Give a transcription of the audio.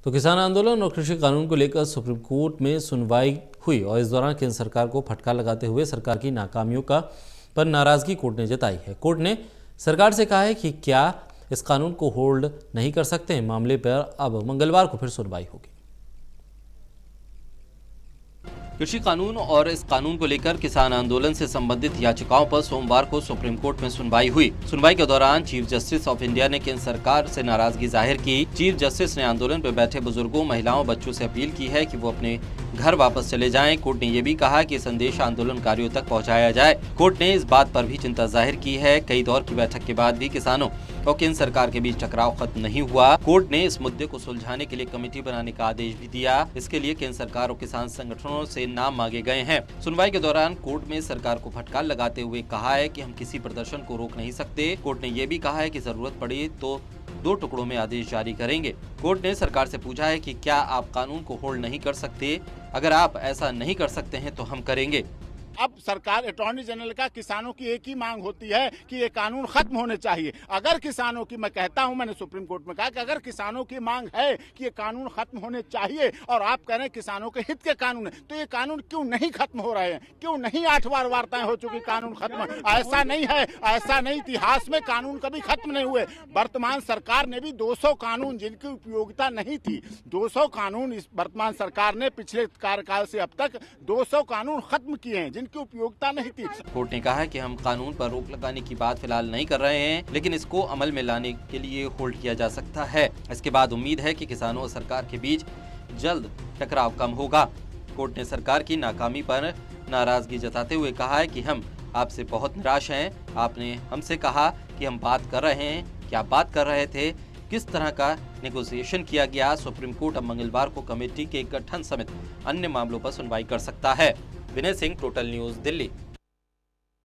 तो किसान आंदोलन और कृषि कानून को लेकर सुप्रीम कोर्ट में सुनवाई हुई और इस दौरान केंद्र सरकार को फटकार लगाते हुए सरकार की नाकामियों का पर नाराजगी कोर्ट ने जताई है। कोर्ट ने सरकार से कहा है कि क्या इस कानून को होल्ड नहीं कर सकते। मामले पर अब मंगलवार को फिर सुनवाई होगी। कृषि कानून और इस कानून को लेकर किसान आंदोलन से संबंधित याचिकाओं पर सोमवार को सुप्रीम कोर्ट में सुनवाई हुई। सुनवाई के दौरान चीफ जस्टिस ऑफ इंडिया ने केंद्र सरकार से नाराजगी जाहिर की। चीफ जस्टिस ने आंदोलन पर बैठे बुजुर्गों, महिलाओं, बच्चों से अपील की है कि वो अपने घर वापस चले जाएं। कोर्ट ने ये भी कहा कि संदेश आंदोलनकारियों तक पहुंचाया जाए। कोर्ट ने इस बात पर भी चिंता जाहिर की है कई दौर की बैठक के बाद भी किसानों और केंद्र सरकार के बीच टकराव खत्म नहीं हुआ। कोर्ट ने इस मुद्दे को सुलझाने के लिए कमेटी बनाने का आदेश भी दिया। इसके लिए केंद्र सरकार और किसान संगठनों से नाम मांगे गए हैं। सुनवाई के दौरान कोर्ट में सरकार को फटकार लगाते हुए कहा है कि हम किसी प्रदर्शन को रोक नहीं सकते। कोर्ट ने ये भी कहा है कि जरूरत पड़ी तो 2 टुकड़ों में आदेश जारी करेंगे। कोर्ट ने सरकार से पूछा है कि क्या आप कानून को होल्ड नहीं कर सकते? अगर आप ऐसा नहीं कर सकते हैं तो हम करेंगे। अब सरकार अटॉर्नी जनरल का किसानों की एक ही मांग होती है कि ये कानून खत्म होने चाहिए। अगर किसानों की, मैं कहता हूं, मैंने सुप्रीम कोर्ट में कहा कि अगर किसानों की मांग है कि ये कानून खत्म होने चाहिए और आप कह रहे हैं किसानों के हित के कानून है, तो ये कानून क्यों नहीं खत्म हो रहे हैं? क्यों नहीं 8 बार वार्ताएं हो चुकी कानून खत्म? ऐसा नहीं है, ऐसा नहीं, इतिहास में कानून कभी खत्म नहीं हुए। वर्तमान सरकार ने भी 200 कानून जिनकी उपयोगिता नहीं थी, 200 कानून इस वर्तमान सरकार ने पिछले कार्यकाल से अब तक 200 कानून खत्म किए हैं जिनकी उपयोगिता नहीं थी। कोर्ट ने कहा है कि हम कानून पर रोक लगाने की बात फिलहाल नहीं कर रहे हैं, लेकिन इसको अमल में लाने के लिए होल्ड किया जा सकता है। इसके बाद उम्मीद है कि किसानों और सरकार के बीच जल्द टकराव कम होगा। कोर्ट ने सरकार की नाकामी पर नाराजगी जताते हुए कहा है कि हम आपसे बहुत निराश हैं। आपने हमसे कहा कि हम बात कर रहे हैं, क्या बात कर रहे थे, किस तरह का नेगोशिएशन किया गया। सुप्रीम कोर्ट अब मंगलवार को कमेटी के गठन समेत अन्य मामलों पर सुनवाई कर सकता है। Vinay Singh, total news, Delhi.